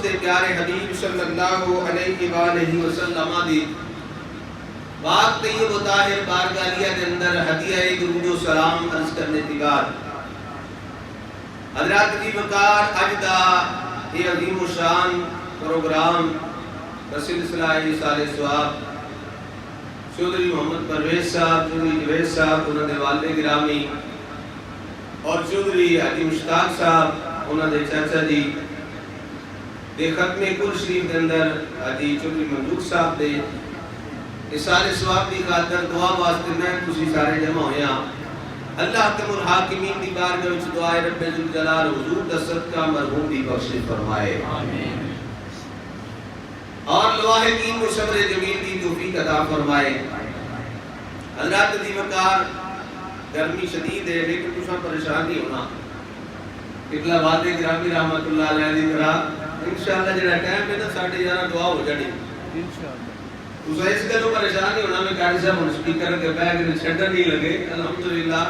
تے پیارے حبیب صلی اللہ علیہ وآلہ وسلم دی پاک طیب و طاہر بارگاہ دے اندر ہدیہ درود و سلام عرض کرنے کے بعد حضرات کی وقار اج دا یہ عظیم و شان پروگرام سلسلہ ایصال ثواب چودھری محمد پرویز صاحب، چودھری جوید صاحب انہوں نے والد گرامی اور چودھری حاجی مشتاق صاحب انہوں نے چاچا جی دے ختم کل شریف کے اندر حاجی چودھری منظور صاحب دے ایصال ثواب دی خاطر دعا واسطے میں تسی سارے جمع ہوئے ہیں۔ اللہ حکم الحاکمین دی بارگاہ وچ دعائے رب ذوالجلال حضور دا صدقہ مرحوم دی بخشش فرمائے آمین، اور لواحقین کو صبر جمیل کی توفیق عطا فرمائے۔ حضرات دی وقار گرمی شدید ہے لیکن تساں پریشان نہیں ہونا، پچھلا والد گرامی رحمت اللہ علیہ دی طرح انشاءاللہ جڑا ٹائم ہے نا 11:30 دعا ہو جانی انشاءاللہ۔ تساں اس گلوں پریشان نہیں ہونا، میں قاری صاحب ہن سپیکر کے بیگ وچ چھڈن نہیں لگے۔ الحمدللہ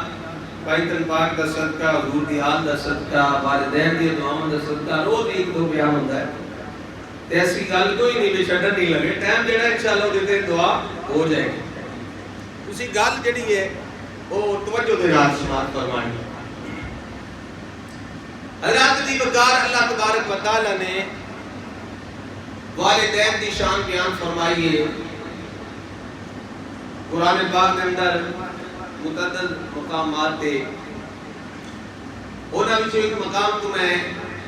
پائتن پاک دا صدقہ، حضور دی آل دا صدقہ، والدین دی دعاواں دا صدقہ روز ایک دو بیان ہوندا ہے، تے ایسی گل کوئی نہیں بھی چھڈن نہیں لگے۔ ٹائم جڑا انشاءاللہ دیتے دعا ہو جائے گی۔ اسی گل جڑی ہے وہ توجہ دے نال سماعت فرمانی۔ حضرات دی وقار اللہ تبارک و تعالی نے والدین دی شان بیان فرمائی ہے۔ قرآن پاک کے اندر متعدد مقامات تھے، انہاں وچوں ایک مقام تو میں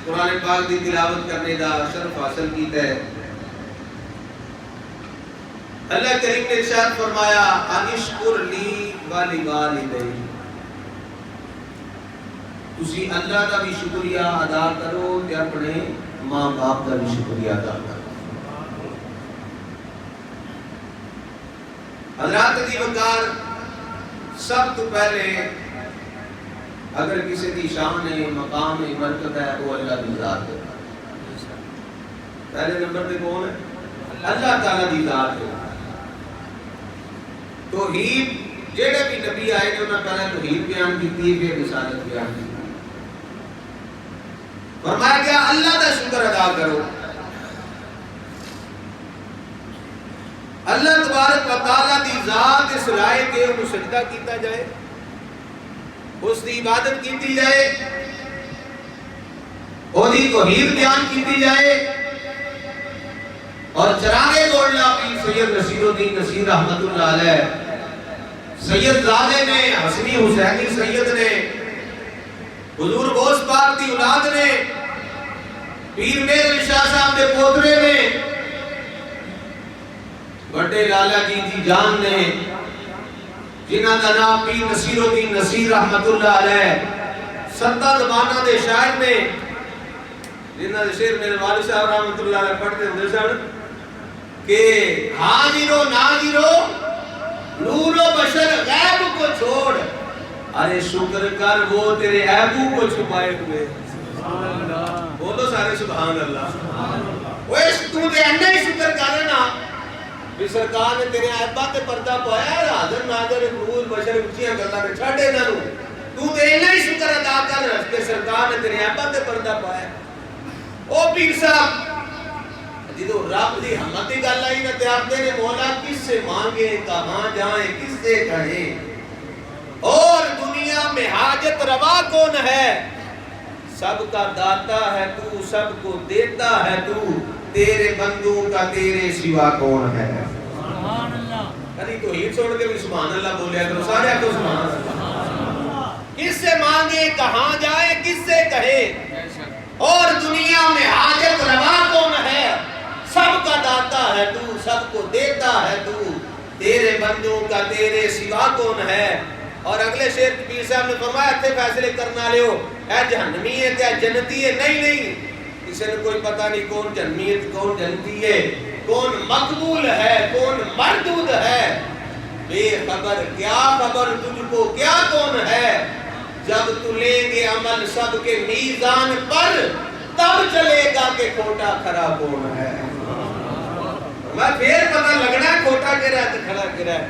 قرآن پاک دی تلاوت کرنے دا شرف حاصل کیتا ہے۔ اللہ کریم نے ارشاد فرمایا انشکر لی ولوالدیک، تسی اللہ کا بھی شکریہ ادا کرو تے اپنے ماں باپ کا بھی شکریہ ادا کرو۔ حضرات دی وقار سب تو پہلے اگر کسی دی شان ہے، مقام ہے، مرتبہ ہے، وہ اللہ دی ذات ہے۔ پہلے نمبر پہ کون ہے؟ اللہ تعالیٰ دی ذات ہے۔ توحید جڑے بھی نبی آئے جو انہوں نے پہلے توحید بیان کی تھی، پھر رسالت بیان کی۔ فرمایا کہ اللہ دا شکر ادا کرو۔ اللہ تبارک و تعالیٰ دی ذات اس رائے کے انہوں سجدہ کیتا جائے، اس دی عبادت کیتی جائے، اور دی توحید بیان کیتی جائے، اور چراغے گولڈا بھی سید نصیر الدین نصیر رحمت اللہ علیہ، سید زادے نے، حسنی حسینی سید نے، حضور غوث پاک دی اولاد نے، پیر میر شاہ صاحب دے پوترے نے، بڑے لالا جی دی جان نے، جنہاں دا نام پیر نصیر الدین نصیر رحمت اللہ علیہ، 70 زبانہ دے شاعر نے، جنہاں دے شعر میرے والد صاحب رحمت اللہ علیہ پڑھتے ہوندے سن کہ حاضر و ناظر نور و بشر غیب کو چھوڑ، ارے شکر کر وہ تیرے عیبوں کو چھپائے ہوئے۔ بولو سارے سبحان اللہ۔ وہ اس تو دے انہیں شکر کرنا بھی سرکار نے تیرے عیبات پردہ پایا ہے، حاضر ناظر نور بشر اچھیاں گلہ میں چھڑے نہ رو، تو دے انہیں شکر ادا کر کہ سرکار نے تیرے عیبات پردہ پایا ہے۔ او پیر صاحب جدو رب دی حمد دی گل آئی نہ تے آتے نے مولا کس سے مانگے، کہاں جائیں، کس سے کہیں، اور دنیا میں حاجت روا کون ہے، سب کا داتا ہے تو، سب کو دیتا ہے تو، تیرے بندوں کا تیرے سوا کون ہے۔ سبحان اللہ۔ کبھی توحید چھوڑ کے بھی سبحان اللہ بولیا کرو، سارے کو سبحان اللہ۔ کس سے مانگے، کہاں جائے، کس سے کہے، اور دنیا میں حاجت روا کون ہے، سب کا داتا ہے تو، سب کو دیتا ہے تو، تیرے بندوں کا تیرے سوا کون ہے۔ اور اگلے شعر پیر صاحب نے فرمایا اتنے فیصلے کرنا لے ہو، اے جہنمی ہے کیا جنتی ہے، نہیں نہیں، کسی نے کوئی پتہ نہیں کون جہنمی ہے کون جنتی ہے، کون مقبول ہے کون مردود ہے، بے خبر کیا خبر تجھ کو کیا کون ہے، جب تو لیں گے عمل سب کے میزان پر، تب چلے گا کہ کھوٹا کھڑا کون ہے۔ میں پھر پتہ لگنا ہے کھوٹا کرا ہے تو کھڑا کرا ہے۔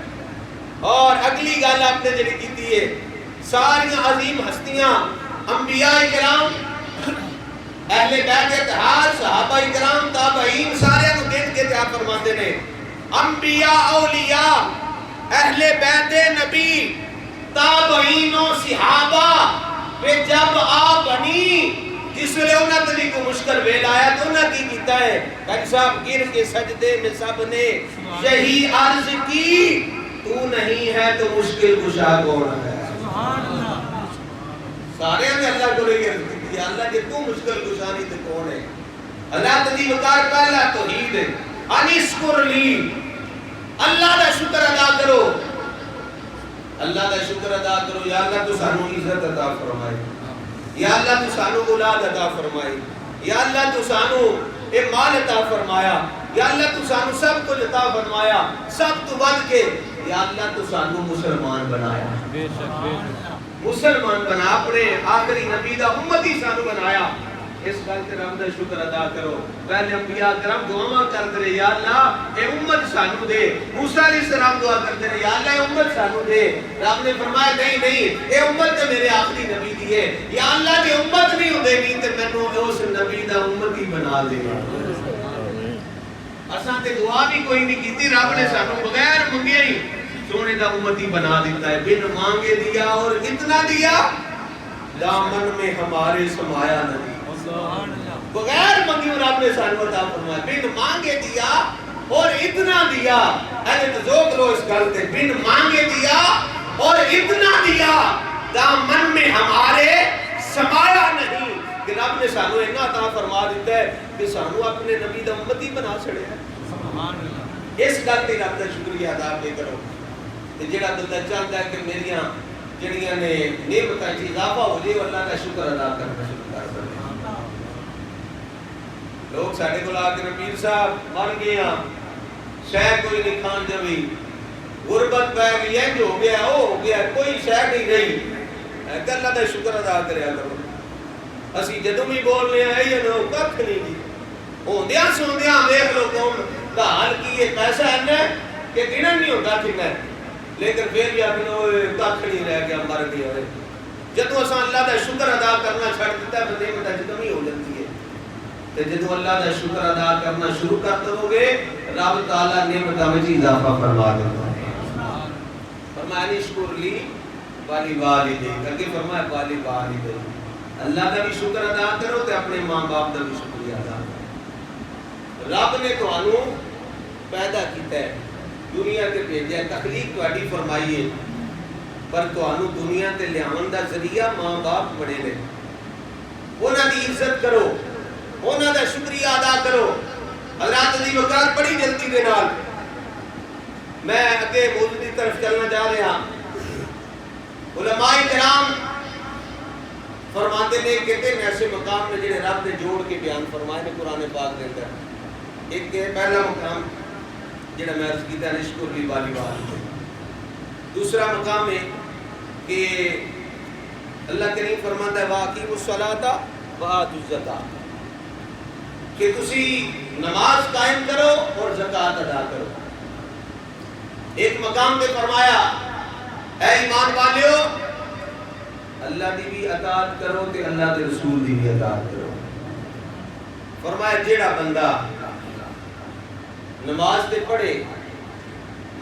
اور اگلی گل آپ نے جڑی کیتی ہے، ساری عظیم ہستیاں، انبیاء کرام، اہل بیت اتحاد، صحابہ کرام، انبیاء اولیاء اہل بیت نبی تابعین و صحابہ پہ جب آ بنی جس لئے انہوں نے کو مشکل ویل آیا تو انہوں کی کیتا ہے کہ صاحب گر کے سجدے میں سب نے یہی عرض کی تو نہیں ہے تو مشکل کشا کون ہے سارے ہمیں اللہ کو لئے عرض کی اللہ کہ تو مشکل کشا نہیں تو کون ہے اللہ تجیب کار پہلا توحید ہے انشکر لی اللہ دا شکر ادا کرو اللہ دا شکر ادا کرو یا اللہ تو سانو عزت عطا فرمائے یا اللہ تو سانو اولاد عطا فرمائے یا اللہ تو سانو اے مال عطا فرمایا یا اللہ تو سانو سب کچھ عطا فرمایا سب تو بد کے یا اللہ تو سانو مسلمان بنایا مسلمان بنا اپنے آخری نبی دا امتی سانو بنایا اس گل تے رب دا شکر ادا کرو پہلے انبیاء کرام دعا کرتے رہے یا اللہ اے امت سانو دے موسیٰ علیہ السلام دعا کرتے رہے یا اللہ اے امت سانو دے رب نے فرمایا نہیں اے امت تے میرے آخری نبی دی ہے یا اللہ جے امت نہیں ہو دے نہیں تے مینوں اس نبی دا امتی بنا دے اساں تے دعا بھی کوئی نہیں کیتی رب نے سانو بغیر منگے ہی سونے دا امتی بنا دیتا ہے بن مانگے دیا اور اتنا دیا دامن میں ہمارے سمایا نہیں بغیر منگیوں رب نے سانو عطا فرمایا بن مانگے دیا اور اتنا دیا اے تو ذوق لو اس گل تے بن مانگے دیا اور اتنا دیا دامن میں ہمارے سمایا نہیں کہ رب نے سانو اتنا عطا فرما دیتا ہے کہ سانو اپنے نبی دا امتی بنا چھڑیا ہے اس گل تے رب دا شکریہ ادا کرو تے جڑا بندہ چاہتا ہے کہ میریاں جڑیاں نے نعمتاں وچ اضافہ ہو جائے اللہ کا شکر ادا کرنا شروع کر دے لوگ ساڑھے کو لا کے پیر صاحب مر گیا شہ کوئی نہیں کھان جوی غربت پہ گئی ہے جو ہو گیا ہو گیا کوئی شہ نہیں رہی کہ اللہ دا شکر ادا کریا کرو اسی جدوں بھی بول رہے ہیں یہ لوگ ککھ نہیں دی ہوندیاں سوندیاں دیکھ لو کون دا حال کی یہ پیسہ ہے کہ گنن نہیں ہوتا ٹھیک ہے لیکن پھر بھی اپنے ککھ نہیں رہ گیا مر گیا ہوئے جدوں اساں اللہ دا شکر ادا کرنا چھڑ دیتا ہے تو نعمت کمی ہو جاتی ہے کہ جدو اللہ دا شکر ادا کرنا شروع کر دو گے رب تعالیٰ نعمتاں وچ اضافہ فرما دیتا ہے فرمایا نشکر لی والی والدی کہ فرمایا والی والدی اللہ دا بھی شکر ادا کرو تے اپنے ماں باپ دا بھی شکریہ ادا کرو رب نے تانوں پیدا کیتا ہے دنیا تے بھیجا تخلیق تہاڈی فرمائی ہے پر تانوں دنیا تے لیاون دا ذریعہ ماں باپ بڑے نے انہاں دی عزت کرو انہاں دا شکریہ ادا کرو حضرات دی وقار بڑی جلدی دے نال میں اگے موضوع دی طرف چلنا جا رہا علماء کرام فرماتے نے کہتے ہیں ایسے مقام میں جڑے رب نے جوڑ کے بیان فرمائے نے قرآن پاک دے اندر ایک کہ پہلا مقام جڑا میں عرض کیتا ہے نشکر لی والی والدی دوسرا مقام ہے کہ اللہ کریم فرماتا ہے واقیم الصلاۃ وآتوا الزکاۃ کہ تسی نماز قائم کرو اور زکوٰۃ ادا کرو ایک مقام پہ فرمایا اے ایمان والیو اللہ دی بھی اطاعت کرو تے اللہ دے رسول دی بھی اطاعت کرو فرمایا جیڑا بندہ نماز تے پڑھے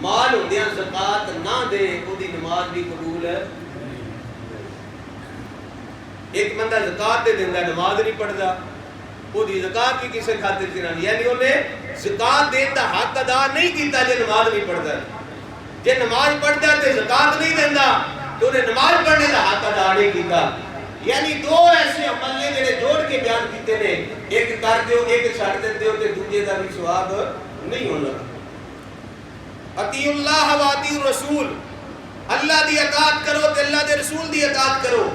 مال ہوندیاں زکوٰۃ نہ دے او دی نماز بھی قبول ہے ایک بندہ زکوٰۃ دے دیندا نماز نہیں پڑھدا وہ دی زکوٰۃ بھی کسے خاطر چنانی یعنی انہیں زکوٰۃ دین دا حق ادا نہیں کیتا جے نماز نہیں پڑھدا جے نماز پڑھدا تے زکوٰۃ نہیں دیندا تو انہیں نماز پڑھنے دا حق ادا نہیں کیتا یعنی دو ایسے عمل نے جڑے جوڑ کے بیان کیتے نے ایک کر دیو ایک چھڑ دیندے ہو تے دوجے دا بھی ثواب نہیں ہونا اطیعوا اللہ و اطیعوا الرسول اللہ دی اطاعت کرو تے اللہ دے رسول دی اطاعت کرو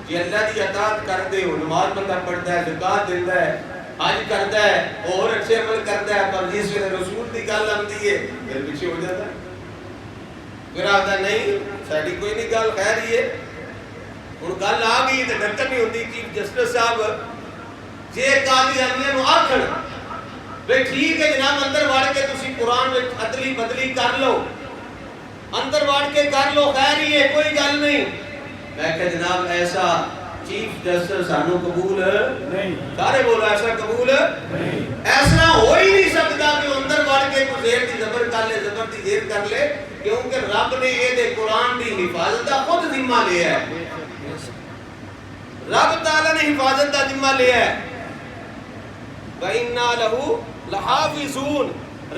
جی اللہ دی اطاعت کر دے ہو نماز بندہ پڑھتا ہے زکوٰۃ دیندا ہے حج کرتا ہے اور اچھے عمل کرتا ہے پر جس ویلے رسول دی گل آندی ہے پھر پیچھے ہو جاتا ہے پھر آتا نہیں ساڈی کوئی نہیں گل خیر ہی ہے ہن گل آ گئی تے ڈکن نہیں ہوندی چیف جسٹس صاحب جے قاضیانیاں نو آکھن بے ٹھیک ہے جناب اندر وڑ کے تسی قرآن وچ عدلی بدلی کر لو اندر وڑ کے کر لو خیر ہی ہے کوئی گل نہیں میں کہ جناب ایسا چیف جسٹس سانو قبول نہیں سارے بولو ایسا قبول نہیں ایسا ہو ہی نہیں سکتا کہ اندر وڑ کے کوئی زیر دی زبر نے یہ قرآن کی حفاظت کا خود ذمہ لیا ہے. رب تعالیٰ نے حفاظت کا ذمہ لیا ہے. وَإِنَّا لَهُ لَحَافِظُونَ.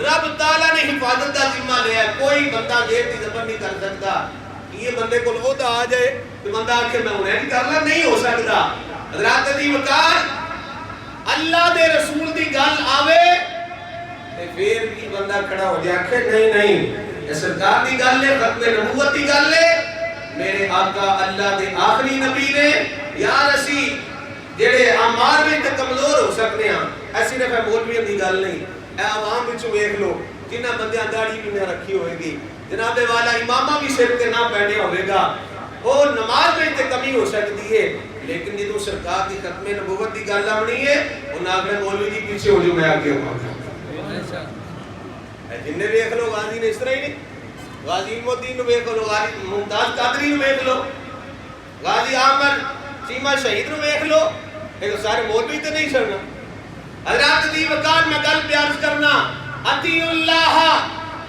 رب تعالیٰ نے حفاظت کا ذمہ لیا ہے. کوئی بندہ غیر کی زبر نہیں کر سکتا. یہ بندے کو عہدہ آ جائے تو بندہ آخر میں انہیں نہیں کرنا, نہیں ہو سکتا. حضرات عزیز وقار, اللہ دے رسول دی گل آوے تے پھر بھی بندہ کھڑا ہو جائے کہ نہیں نہیں یہ سرکار دی گل ہے, ختم نبوت دی گل ہے, میرے آقا اللہ دے آخری نبی نے. یار اسی جڑے اعمال میں تے کمزور ہو سکتے ہیں, ایسی نہ مولویوں دی گل نہیں. اے عوام وچ ویکھ لو جنہاں بندیاں داڑھی بھی نہ رکھی ہوئے گی, جناب والا امامہ بھی سر تے نہ پہنے ہوئے گا, وہ نماز میں تے کمی ہو سکتی ہے, لیکن جدوں سرکار دی ختم نبوت دی گل آنی ہے انہاں آخر مولوی جی پیچھے ہو جو میں آگے ہوں. جن نے ویکھ لو غازی نے اس طرح ہی نہیں, غازی علم الدین ویکھ لو, غازی ممتاز قادری ویکھ لو, غازی عامر چیمہ شہید نو ویکھ لو, یہ تو سارے مولوی تے نہیں سرنا. حضرات دی وقار میں گل پیار کرنا, اطیعوا اللہ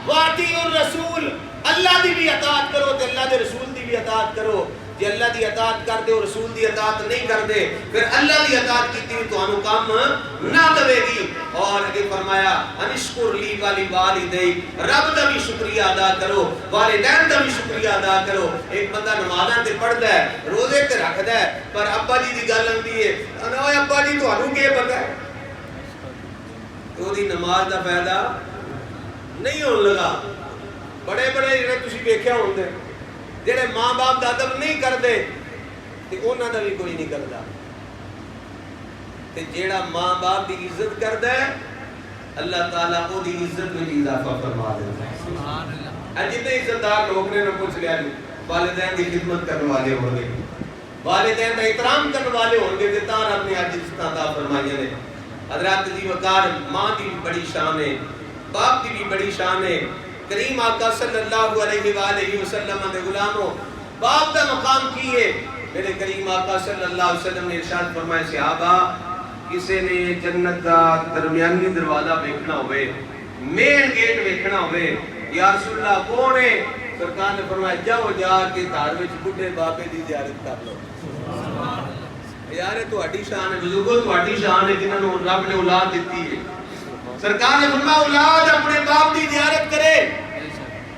واطیعوا الرسول. اللہ دی بھی اطاعت کرو تے اللہ دے رسول دی بھی اطاعت کرو. جی اللہ دی اطاعت کر دے اور رسول دی اطاعت نہیں کر دے پھر اللہ دی اطاعت کی تھی تو انہوں کام نہ دے گی. اور اگے فرمایا انشکر لی والی والدی, رب دا بھی شکریہ ادا کرو, والدین دا بھی شکریہ ادا کرو. ایک بندہ نمازاں تے پڑھدا ہے, روزے تے رکھدا ہے, پر ابا جی دی گل آندی ہے اوے ابا جی تانوں کی پتہ ہے, تو دی نماز دا فائدہ نہیں ہون لگا. بڑے بڑے جڑے تسی ویکھیا ہوندے جڑے ماں باپ دا ادب نہیں کردے تے انہاں دا بھی کوئی نہیں کردا, تے جیڑا ماں باپ دی عزت کردا ہے اللہ تعالیٰ او دی عزت میں اضافہ فرما دیتا ہے. سبحان اللہ. جتنے عزت دار لوگ نے پوچھ لیا والدین دی خدمت کرنے والے ہوں گے, والدین کا احترام کرنے والے ہوں گے, تے تاں رب نے اج عزت عطا فرمائی نے. حضرات دی وقار, ماں دی بھی بڑی شان ہے, باپ دی بھی بڑی شان ہے. کریم آقا صلی اللہ علیہ وآلہ وسلم دے غلاموں, باپ دا مقام کی ہے. میرے کریم آقا صلی اللہ علیہ وسلم نے ارشاد فرمایا صحابہ کسی نے جنت دا درمیانی دروازہ ویکھنا ہوئے, مین گیٹ ویکھنا ہوئے, یا رسول اللہ کون ہے؟ سرکار نے فرمایا جاؤ جا کے گھر وچ بڈھے بابے دی زیارت کر لو. یار تہاڈی شان ہے بزرگو, تہاڈی شان ہے جنہاں نوں رب نے اولاد دتی ہے. سرکار نے فرمایا اولاد اپنے باپ دی زیارت کرے,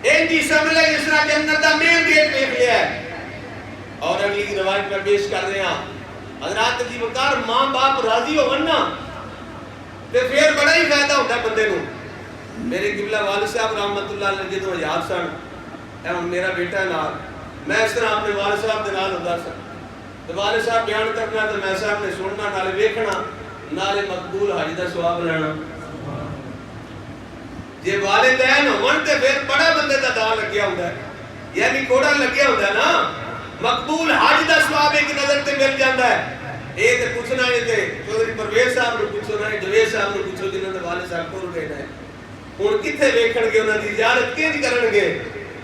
ان دی سمجھ لے جس طرح جنت دا مین گیٹ دیکھ لیا ہے. اور اگلی روایت پر پیش کر رہے ہیں حضرات دی وقار, ماں باپ راضی ہون نا تے پھر بڑا ہی فائدہ ہوتا ہے بندے نوں. میرے قبلہ والد صاحب رحمت اللہ علیہ جدوں یاد سن, اے ہن میرا بیٹا نال, میں اس طرح اپنے والد صاحب دے نال ہوندا سا, تے والد صاحب بیان کرنا تے میں صاحب نے سننا, نالے ویکھنا, نالے مقبول حج دا ثواب لینا. جے والدین ہون تے پھر بڑا بندے دا داں لگیا ہوندا ہے, یعنی کوڑا لگیا ہوندا ہے نا, مقبول حج دا ثواب ایک نظر تے مل جاندا ہے. اے تے پوچھنا ہے تے چودھری پرویز صاحب نوں پوچھو نا, جوید صاحب نوں پوچھو جنہاں دے والد صاحب ٹر گئے نے, ہن کتھے ویکھن گے انہاں دی زیارت کینج کرن گے؟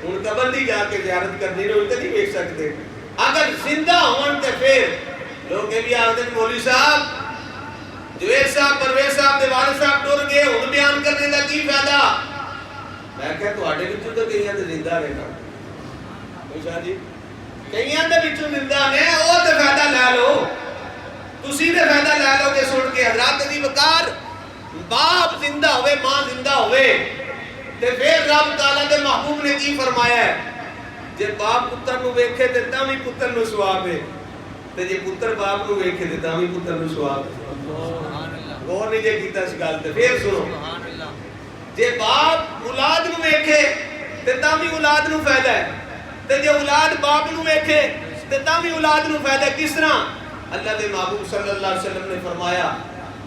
ہن قبر دی جا کے زیارت کرنی نے تے نہیں ویکھ سکدے. اگر زندہ ہون تے پھر لوگ یہ بھی آخر مولوی صاحب جوید صاحب پرویز صاحب دے والد صاحب ٹر گئے, ہن بیان کرنے دا کی فائدہ؟ میں کہا تواڈے وچوں تے کئیاں تے زندہ نے نا, شاہ جی کئیاں دے وچوں زندہ نے, او تے فائدہ لے لو, تسی تے فائدہ لے لو کہ سن کے. حضرات دی وقار, باپ زندہ ہوئے, ماں زندہ ہوئے تے پھر رب تعالیٰ دے محبوب نے کی فرمایا ہے, جے باپ پتر نو ویکھے تے تاں وی پتر نو ثواب ہے, تے جے پتر باپ نو ویکھے تے تاں وی پتر نو ثواب ہے. غور نہیں جے کیتا اس گل تے. پھر سنو, جے باپ اولاد نو ویکھے تے تاں وی اولاد نو فائدہ ہے, تے جے اولاد باپ نو ویکھے تے تاں وی اولاد نو فائدہ ہے. کس طرح؟ اللہ دے محبوب صلی اللہ علیہ وسلم نے فرمایا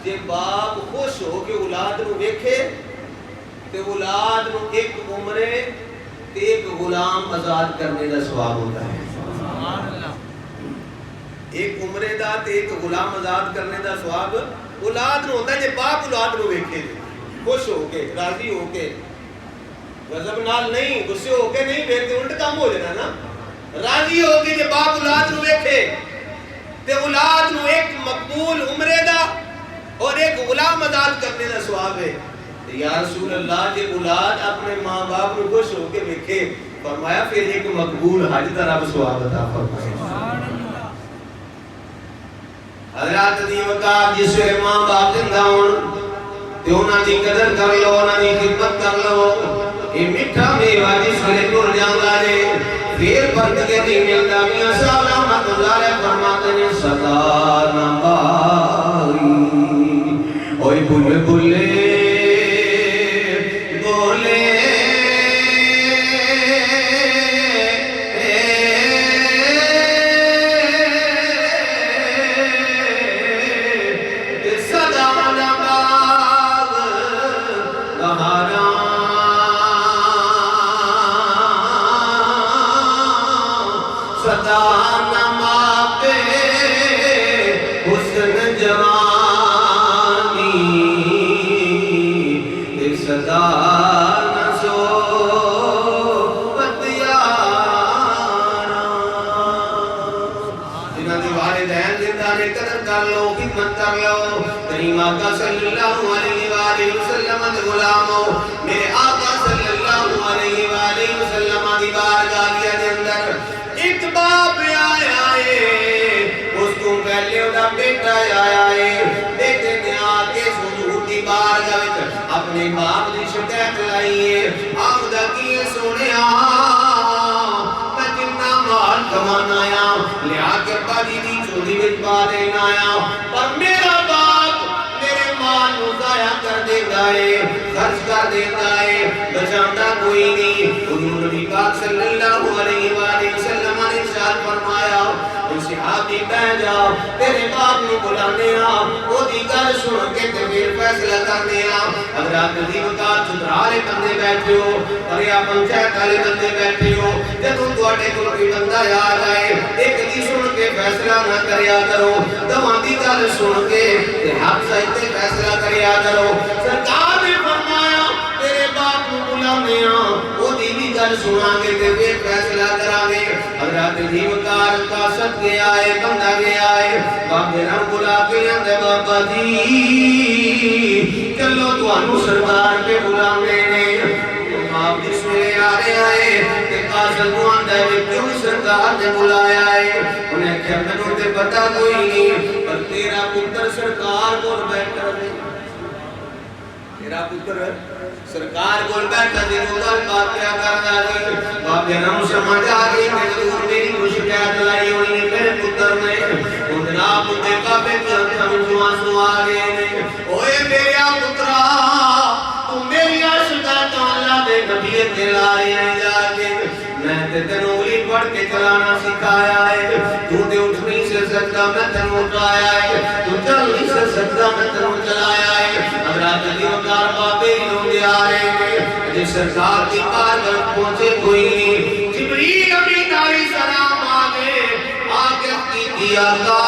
جے باپ خوش ہو کہ اولاد نو ویکھے تے اولاد نو ایک عمرے تے ایک غلام آزاد کرنے دا ثواب ہوتا ہے. سبحان اللہ. ایک عمرے دا تے ایک غلام آزاد کرنے دا ثواب اولاد نو ہوتا ہے جے باپ اولاد نو ویکھے, خوش ہو کے, راضی ہو کے, غضب نال نہیں, غصے ہو کے نہیں, پھر تے الٹ کام ہو جانا نا. راضی ہو کے جے باپ اولاد نو ویکھے تے اولاد نو ایک مقبول عمرے دا اور ایک غلام آزاد کرنے دا ثواب ہے. یا رسول اللہ جے اولاد اپنے ماں باپ نو خوش ہو کے ویکھے فرمایا پھر ایک مقبول حج دا رب ثواب عطا فرمائے. حضرات دی وقار جس ویلے ماں باپ زندہ ہون تے انہاں دی قدر کر لو, انہاں دی خدمت کر لو. اے میٹھا میوہ جس ویلے ٹر جاندا جے پھر پرت کے نہیں ملدا. میاں صاحب رحمت اللہ علیہ فرماتے ہیں صدا نہ بائی اوئے بلے بلے بولے آقا صلی اللہ علیہ وآلہ وسلم دے غلاموں میرے آقا صلی اللہ علیہ وآلہ وسلم دی بارگاہ دے اندر ایک باپ آیا ہے, اس کو پہلے ادا بیٹا آیا ہے. بیٹے نے آکے حضور دی بارگاہ وچ اپنے باپ دی شکایت لائی ہے. آخدا کیے سونیا میں جتنا مال کمانا آیا لیا کے باجی دی چولی وچ پا دینا آیا, پر میرا باپ ضائع کر دیتا ہے, خرچ کر دیتا ہے, بچانا کوئی نہیں. حضور نبی پاک صلی اللہ علیہ وآلہ وسلم نے ارشاد فرمایا ان صحابی بیٹھ جاؤ تیرے باپ نے بلانے آؤ وہ دی گل سن کے پھر فیصلہ کرنے آؤ. اگر آپ دی وقات چترالے بندے بیٹھے ہو اور یا پنچایت والے بندے بیٹھے ہو جب تواڈے کول کوئی بندہ آ جائے ایک دی سن کے فیصلہ نہ کریا کرو, دواں دی گل سن کے حق صحیح تے فیصلہ کریا کرو. سرکار نے فرمایا تیرے باپ کو بلانے آؤ وہ دی بھی گل سنا کے تے پھر فیصلہ کرا گے. حضرت دی وقار کا سچ گیا ہے, بندہ گیا ہے, بابے رام بلا کے اندے بابا جی چلو تانوں سرکار پہ بلانے نے. باپ جس ویلے آ رہے آئے تے قاصد کو آندا ہے کیوں سرکار نے بلایا ہے. انہیں کہا مینوں تے پتہ کوئی نہیں پر تیرا پتر سرکار کول بیٹھا ہے, تیرا پتر سرکار کول بیٹھا تے گل بات کیا کردا سی. بابے نوں سمجھ آ گئی کہ ضرور میری کوئی شکایت لائی ہونی ہے میرے پتر نے. او جناب تے بابے دی اکھاں وچوں آنسو آ گئے نے. اوئے میرا پترا تو میری شکایتاں اللہ دے نبی تے لا رہے جا کے میں تے تینوں انگلی پڑھ کے چلانا سکھایا ہے. تو تے اٹھ نہیں سے سکتا میں تینوں اٹھایا ہے, تو چل نہیں سے سکتا میں تینوں چلایا ہے. حضرات علی وقار بابے لوگ آ رہے ہیں جس سرکار کی بارگاہ پہنچے کوئی نہیں. جبریل امین علیہ السلام آگے آگے کی آقا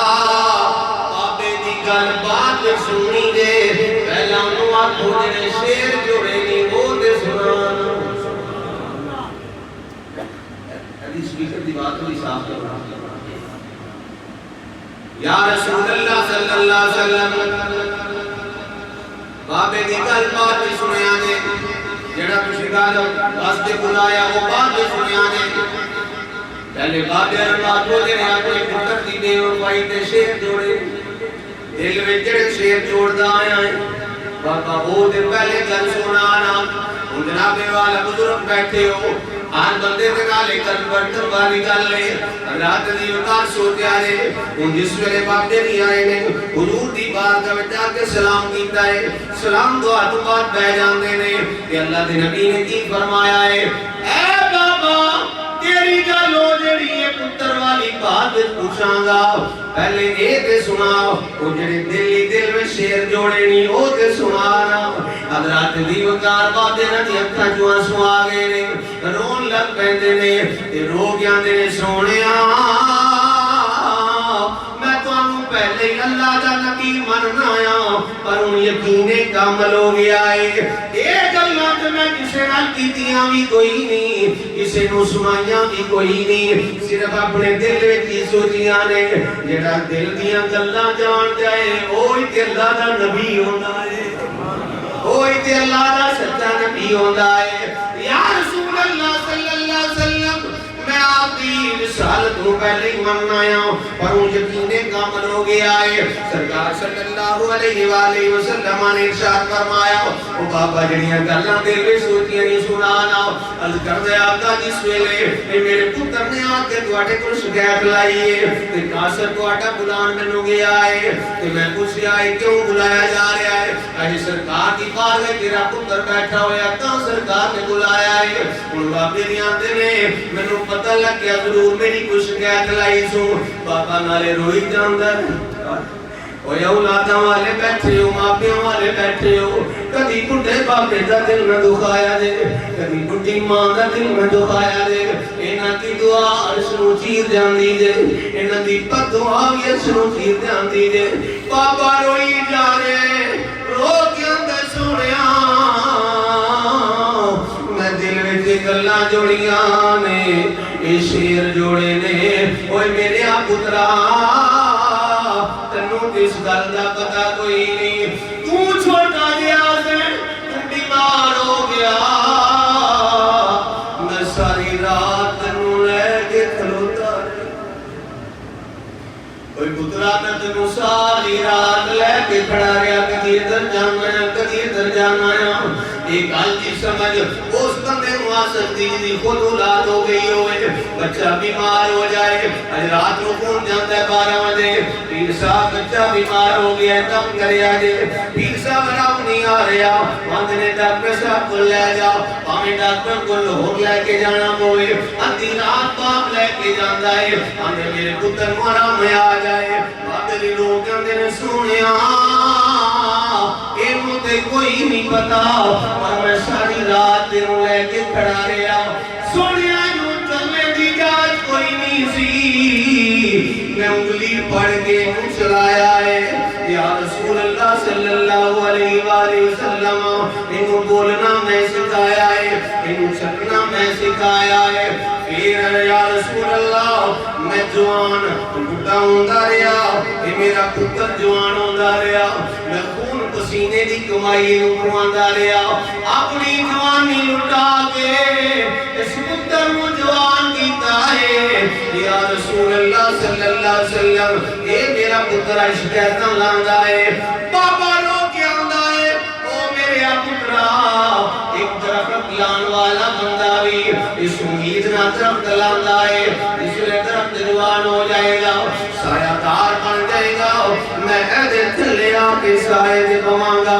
بابے دی گل بات سنی دے پہلا انہوں آنکھوں نے شیر جوڑے نہیں وہ دے سنانا. حدیث سپیکر دی بات ہوئی صاحب کرنا یا رسول اللہ صلی اللہ علیہ وسلم بابے دی گل بات بھی سنیا نے جڑا تسی گل واسطے بلایا وہ بات بھی سنیا نے. پہلے بابے رحمت بولے نے اپنے پتر دی بے وفائی تے شیر جوڑے دل وچ جڑے شیر جوڑدا آیا ہے بابا وہ دے پہلے گل سنانا. ہن جناب والا بزرگ بیٹھے ہو آن بندے دے نالے کل برتن والی گل ہے. رات دی وقار سوچیا ہے ہن جس ویلے بابے نہیں آئے نے حضور دی بارگاہ وچ آ کے سلام کیتا ہے. سلام دعا تو بعد بیٹھ جاندے نے کہ اللہ دے نبی نے کی فرمایا ہے اے بابا تیری گل ہو جڑی ہے پتر والی بات پوچھاں گا پہلے اے تے سناؤ او جڑے دل میں شیر جوڑے نہیں او تے سنانا. حضرات دی وقار بابے نہ دی اکھاں چوں آنسو آ گئے نے رون لگ پیندے نے تے رو گیاندے نے سونیا میں تانوں پہلے ہی اللہ دا نبی مننا آیا پر ہن یقین کامل ہو گیا ہے. اے گلاں تے میں کسے نال کیتیاں بھی کوئی نہیں کسے نوں سنائیاں بھی کوئی نہیں صرف اپنے دل وچ ہی سوچیاں نے. جڑا دل دیاں گلاں جان جائے اوہی تے اللہ دا نبی ہوندا ہے, اوہی تے اللہ دا سچا نبی ہوندا ہے. یا رسول اللہ صلی اللہ علیہ وسلم تو پہلے ہی من آیا پر وہ یقین کامل ہو گیا ہے سرکار صلی اللہ علیہ وآلہ وسلم نے ارشاد فرمایا او بابا جڑیاں گلاں دل وچ سوچیاں نہیں سنانا عرض کر دے آقا جس ویلے میرے پتر نے آ کے تواڈے کول شکایت لائی ہے تے قاصر تواڈا بلان مینوں گیا ہے تے میں پوچھیا ہے کیوں بلایا جا رہا ہے اج سرکار دی بارگاہ تیرا پتر بیٹھا ہویا تا سرکار نے بلایا ہے ہن بابے دی آندے نے مینوں پتہ لگ گیا ضرور میری کوئی شکایت لائی سو بابا نالے روئی جاندا اوے اولاداں والے بیٹھے ہو ماں پیو والے بیٹھے ہو کدی بڈھے بابے دا دل نہ دکھایا دے کدی بڈھی ماں دا دل نہ دکھایا دے انہاں دی دعا عرش نوں چیر جاندی جے انہاں دی بد دعا وی عرش نوں چیر جاندی جے بابا روئی جا رہے رو کے اندر سنیا میں دل وچ گلاں جوڑیاں نے اے شیر جوڑے نے اوے میرے آ پترا تنوں اس گل دا پتہ کوئی نہیں تو چھوٹا گیا سے تو بیمار ہو گیا میں ساری رات تنوں لے کے کھلوتا کوئی پترا میں تنوں ساری رات لے کے کھڑا رہا کدی ادھر جانا ہے کدی ادھر جانا ہے ایک گل دی سمجھ اس بندے نوں آ سکتی جی خود اولاد ہو گئی ہوئے بچہ بیمار ہو جائے اج رات نوں فون جاندا ہے 12 بجے پیر صاحب بچہ بیمار ہو گیا ہے کم کریا جے پیر صاحب آرام نہیں آ رہا وند نے ڈاکٹر صاحب کو لے جا پاویں ڈاکٹر کو لاہور لے کے جانا ہوئے ادھی رات باپ لے کے جاندا ہے آندے میرے پتر نوں آرام آ جائے بابے دی لوگ کہندے نے سونیا اینوں تے کوئی نہیں پتا پر میں ساری رات تینوں لے کے کھڑا رہا سونیا نوں چلنے دی جاج کوئی نہیں سی میں انگلی پڑھ کے نوں چلایا ہے یا رسول اللہ صلی اللہ علیہ وآلہ وسلم انہوں بولنا میں سکھایا ہے انہوں چکنا میں سکھایا ہے پھر یا رسول اللہ میں جوان بڑھا ہوندہ رہا یہ میرا پتر جوان ہوندہ رہا میں خون پسینے دی کمائی نوں آندا رہا اپنی جوانی لٹا کے اس پتر نوں جوان کیتا ہے یا رسول اللہ صلی اللہ علیہ وسلم اے میرا پتر شکایتاں لاندا ہے بابا رو کے آندا ہے او میرے پترا ایک درخت لان والا بندہ بھی اس امید نہ درخت لاندا ہے اس لئے درخت جوان ہو جائے گا سایہ دار بن جائے گا میں دے تھلے آ کے سائے دے بواں گا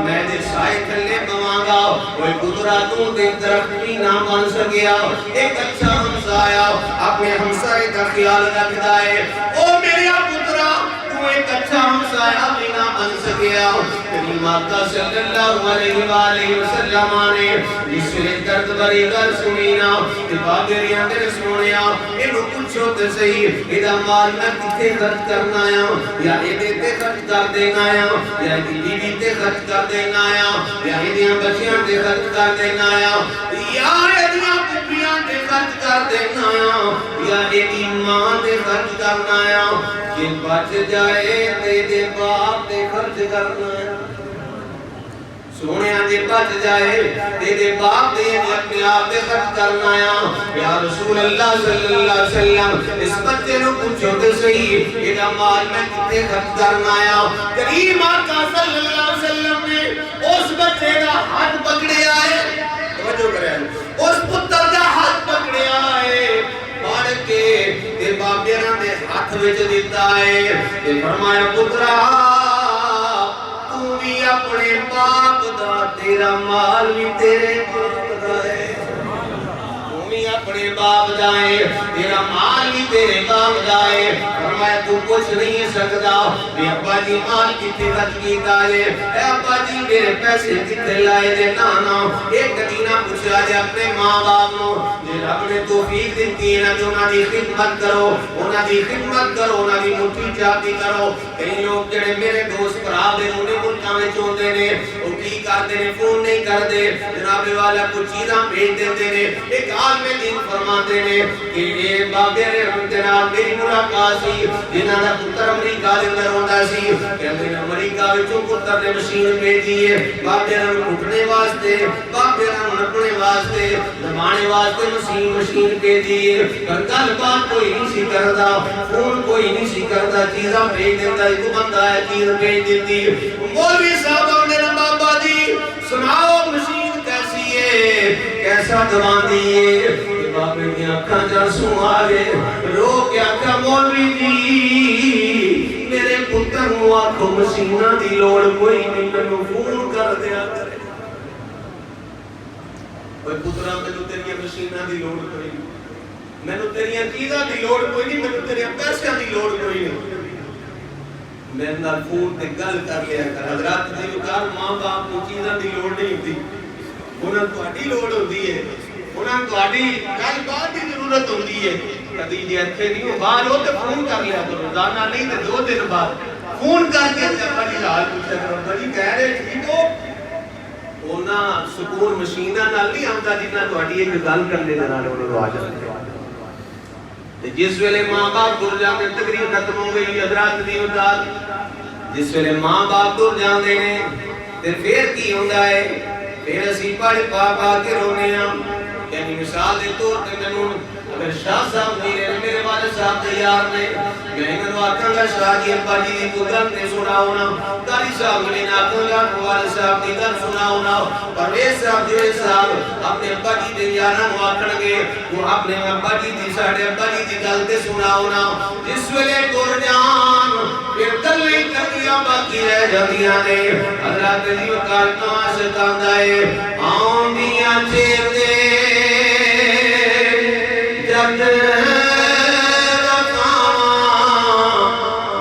میں دے سائے تھلے بواں گا کوئی پترا تو دے درخت بھی نہ بن سکیا ایک اچھا ہمسایا اپنے ہمسائے کا خیال رکھتا ہے او میرے پترا تو ایک اچھا ہمسایا بھی نہ بن سکیا کریم آقا صلی اللہ علیہ وآلہ وسلم نے جس نے درد بری گل سنینا بابری اندر سنیا انہوں پوچھو تے صحیح ایدہ مال میں کتے خرچ کرنا آیا یا ایدے تے خرچ کر دینا آیا یا ایدی بیوی تے خرچ کر دینا آیا یا ایدیاں بچیاں تے خرچ کر دینا آیا یا ایدیاں پپیاں تے خرچ کر دینا آیا یا ایدی ماں تے خرچ کرنا آیا کہ بچ جائے تے دے باپ تے خرچ کرنا آیا سونے آنجے بچ جائے دے باپ دے اپنے آپ دے خرچ کرنا آیا یا رسول اللہ صلی اللہ علیہ وسلم اس بچے نو پوچھو تے صحیح ایدہ مال میں کتے خرچ کرنا آیا کریم آقا صلی اللہ علیہ وسلم نے اس بچے کا ہاتھ پکڑے آئے توجہ کرے اس پتر کا ہاتھ پکڑے آئے پڑھ کے دے بابیران دے ہاتھ وچ دیتا ہے دے فرمایا پترا تو بھی اپنے باپ دا تیرا مال بھی تیرے باپ دا ہے تو بھی اپنے باپ دا ہے تیرا مال بھی تیرے باپ دا ہے فرمایا تو کچھ نہیں سکتا میں ابا جی مال کتے خرچ کیتا ہے اے ابا جی میرے پیسے کتے لائے دے نانا ایک دینہ پوچھا جائے اپنے ماں باپ نو جے رب نے توفیق دیتی ہے نا جو انہاں دی خدمت کرو انہاں دی خدمت کرو انہاں دی مٹھی چاپی کرو کئی لوگ جڑے میرے دوست بھرا دے انہیں ملکاں وچ ہوندے نے کی کرتے ہیں فون نہیں کرتے جناب والا کچھ چیزاں بھیج دیتے ہیں ایک عالم دین فرماتے ہیں کہ اے بابے جناب میری ملاقات سی جنہاں دا پتر امریکہ دے اندر ہوندا سی کہندے نے امریکہ وچوں پتر نے مشین بھیجی ہے بابے نوں اٹھنے واسطے بابے نوں نپنے واسطے زمانے واسطے مشین بھیجی ہے پر گل بات کوئی نہیں سی کردا فون کوئی نہیں سی کردا چیزاں بھیج دیندا ایک بندہ ہے چیز بھیج دیتی مولوی صاحب نے بابا جی سناؤ مشین کیسی ہے کیسا دواندی ہے بابے کی آنکھاں جرسوں آگے رو کے آنکھاں مولوی جی میرے پتر نوں آکھو مشینہ دی لوڑ کوئی نہیں مینوں فون کر دیا کرے اوے پتراں مینوں تیری مشینہ دی لوڑ کوئی نہیں مینوں تیری چیزاں دی لوڑ کوئی نہیں مینوں تیرے پیسے دی لوڑ کوئی نہیں میرے نال فون تے گل کر لیا کر حضرات دی کار ماں باپ کو چیزاں دی لوڑ نہیں ہوندی انہاں تہاڈی لوڑ ہوندی ہے انہاں تہاڈی گل بات دی ضرورت ہوندی ہے کدی جے ایتھے نہیں ہو باہر ہو تے فون کر لیا کرو روزانہ نہیں تے 2 دن بعد فون کر کے بڑی حال پوچھا کرو بڑی کہہ رہے ٹھیک ہو انہاں سکون مشیناں نال نہیں آندا جنہاں تہاڈی ایک گل کرنے دے نال انہاں نوں آ جاندے جس ویلے ماں باپ دور جاندے تقریر ختم ہو گئی حضرات دی اولاد جس ویلے ماں باپ دور جاندے نے تے پھر کی ہوندا ہے پھر اسی پڑھ پا کے رونے ہاں یعنی مثال دے طور تے مینوں اگر شاہ صاحب میرے والد صاحب تیار نے میں انہوں آکھاں گا شاہ جی ابا جی دی کوئی گل نہیں سناؤ نا قاری صاحب نے آکھاں گا والد صاحب دی گل سناؤ نا پرویز صاحب جوے صاحب اپنے ابا جی دے یاراں نوں آکھن گے وہ اپنے ابا جی دی ساڈے ابا جی دی گل تے سناؤ نا جس ویلے ٹر جان پھر گلاں کردیاں باقی رہ جاندیاں نے حضرات دی وقار تو ستاندا ہے آندیاں چیتے جد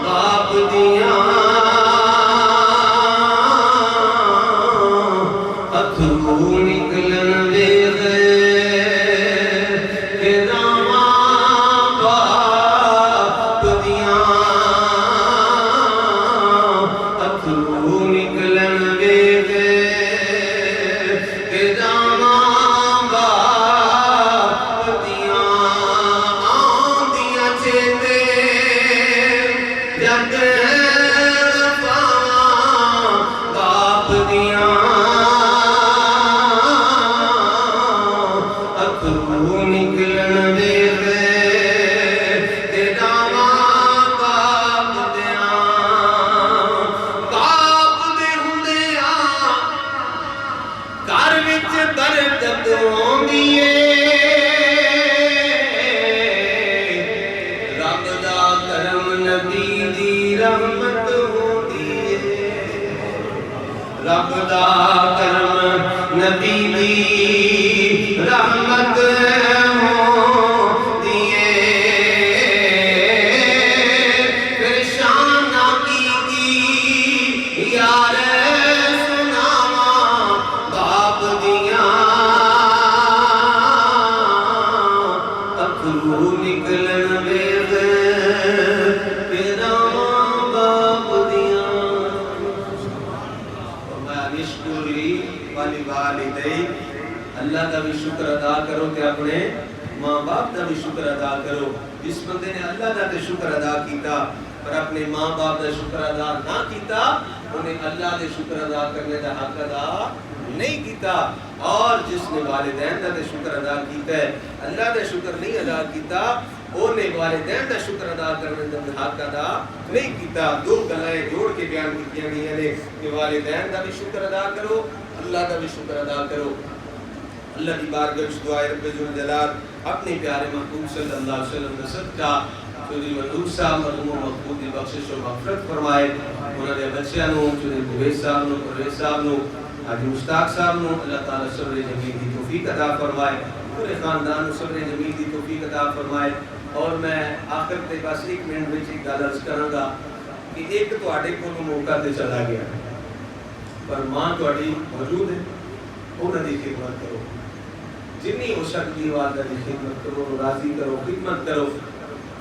باپ دیاں اتھرو نکلن ویخ کہ داواں باپ دیاں اتھرو نکلن ویخ کہ داواں باپ دیاں آندیاں چیتے جد باپ دیاں اتھرو نکلن ویخ کہ داواں باپ دیاں باپ دے ہوندیاں گھر وچ برکت ہوندی ہے رب دا کرم نبی دی رحمت ہوندی ہے رب دا کرم نبی دی رحمت ہوندی ہے پھر شان کی یار سناواں باپ دیاں اتھرو نکلن ویخ کہ داواں باپ دیاں فرمایا نشکری والدی اللہ کا بھی شکر ادا کرو کہ اپنے ماں باپ کا بھی شکر ادا کرو جس بندے نے اللہ کا تے شکر ادا کیتا پر اپنے ماں باپ کا شکر ادا نہ کیتا انہیں اللہ دے شکر ادا کرنے کا حق ادا نہیں کیتا اور جس نے والدین کا تے شکر ادا کیتا ہے اللہ کا شکر نہیں ادا کیتا انہیں والدین کا شکر ادا کرنے کا حق ادا نہیں کیتا دو گلیں جوڑ کے بیان کیتیاں گئیاں نے کہ والدین کا بھی شکر ادا کرو اللہ کا بھی شکر ادا کرو اللہ کی بارگاہ میں دعائے رب ذوالجلال اپنے پیارے محبوب صلی اللہ علیہ وسلم کا صدقہ چودھری منظور صاحب مرحوم و مقبول کی بخشش و مغفرت فرمائے انہوں نے بچیاں نوں چودھری پرویز صاحب نوں پرویز صاحب نوں حاجی مشتاق صاحب نوں اللہ تعالیٰ صبر جمیل کی توفیق عطا فرمائے پورے خاندان نوں صبر جمیل کی توفیق عطا فرمائے اور میں آخر تے بس 1 منٹ وچ ایک گل عرض کراں گا کہ ایک تواڈے کول موقع تے چلا گیا پر ماں تواڈی موجود ہے انہاں دی خدمت کرو جنی ہو سکتی والدہ دی خدمت کرو راضی کرو خدمت کرو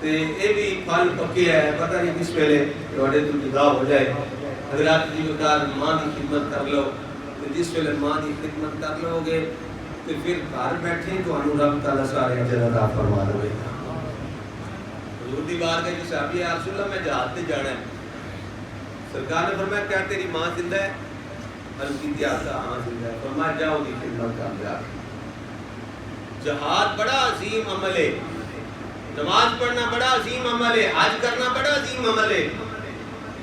تے اے بھی پھل پکے ہے پتہ نہیں کس ویلے تواڈے تو جدا ہو جائے حضرات دی وقار ماں دی خدمت کر لو جس ویلے ماں کی خدمت کر لو گے تو پھر گھر بیٹھے تو رب تعالیٰ سارے اجر عطا فرما دے گا. حضور دی بار کے صحابی یا رسول اللہ میں جہاد تے جانا ہے. سرکار نے فرمایا کیا تیری ماں زندہ ہے؟ عرض کی ہاں زندہ ہے. فرمایا جاؤ دی خدمت کر جا. جہاد بڑا عظیم عمل ہے، نماز پڑھنا بڑا عظیم عمل ہے، حج کرنا بڑا عظیم عمل ہے،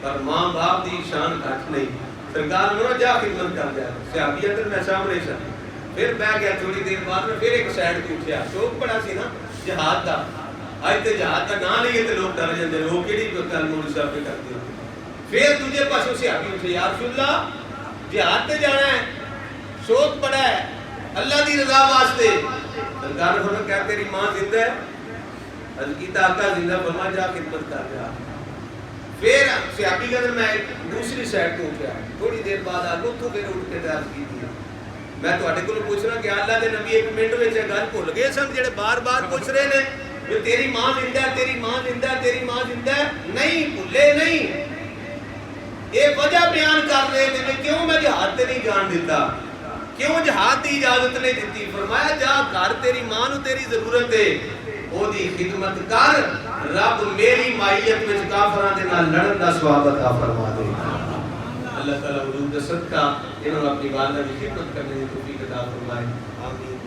پر ماں باپ دی شان گھٹ نہیں. سرکار نے جا خدمت کر جا. صحابی اندر میں سامنے سن پھر بہ گیا. تھوڑی دیر بعد میں پھر ایک سائڈ تے اٹھیا. شوق بڑا سی نا جہاد دا. اج تے جہاد دا نام لئیے تے لوگ ڈر جاندے. لوگ کیڑی گل مولوی صاحب پہ کرتے ہیں. پھر تجھے پاسوں صحابی اٹھے یا رسول اللہ جہاد تے جانا ہے، شوق بڑا ہے اللہ دی رضا واسطے. سرکار نے فرمایا کیا تیری ماں زندہ ہے؟ عرض کیتا آقا زندہ. فرمایا جا خدمت کر جا. پھر صحابی کے اندر میں دوسری سائڈ تو اٹھیا. تھوڑی دیر بعد آ لو تو پھر اٹھ کے عرض کی میں تواڈے کول پوچھنا کہ اللہ دے نبی ایک منٹ وچ گل بھول گئے سن جڑے بار بار پوچھ رہے نے کہ تیری ماں زندہ ہے، تیری ماں زندہ ہے، تیری ماں زندہ ہے؟ نہیں بھولے نہیں. یہ وجہ بیان کر رہے ہیں کہ کیوں میں جہاد تے نہیں جان دیتا، کیوں جہاد دی اجازت نہیں دیتی. فرمایا جا گھر تیری ماں نو تیری ضرورت ہے او دی خدمت کر. رب میری مائیت وچ کافراں دے نال لڑن دا ثواب عطا فرما دے. اللہ تعالیٰ حضور دے صدقہ انہوں اپنی والدہ کی خدمت کرنے کی توفیق عطا فرمائے. آمین.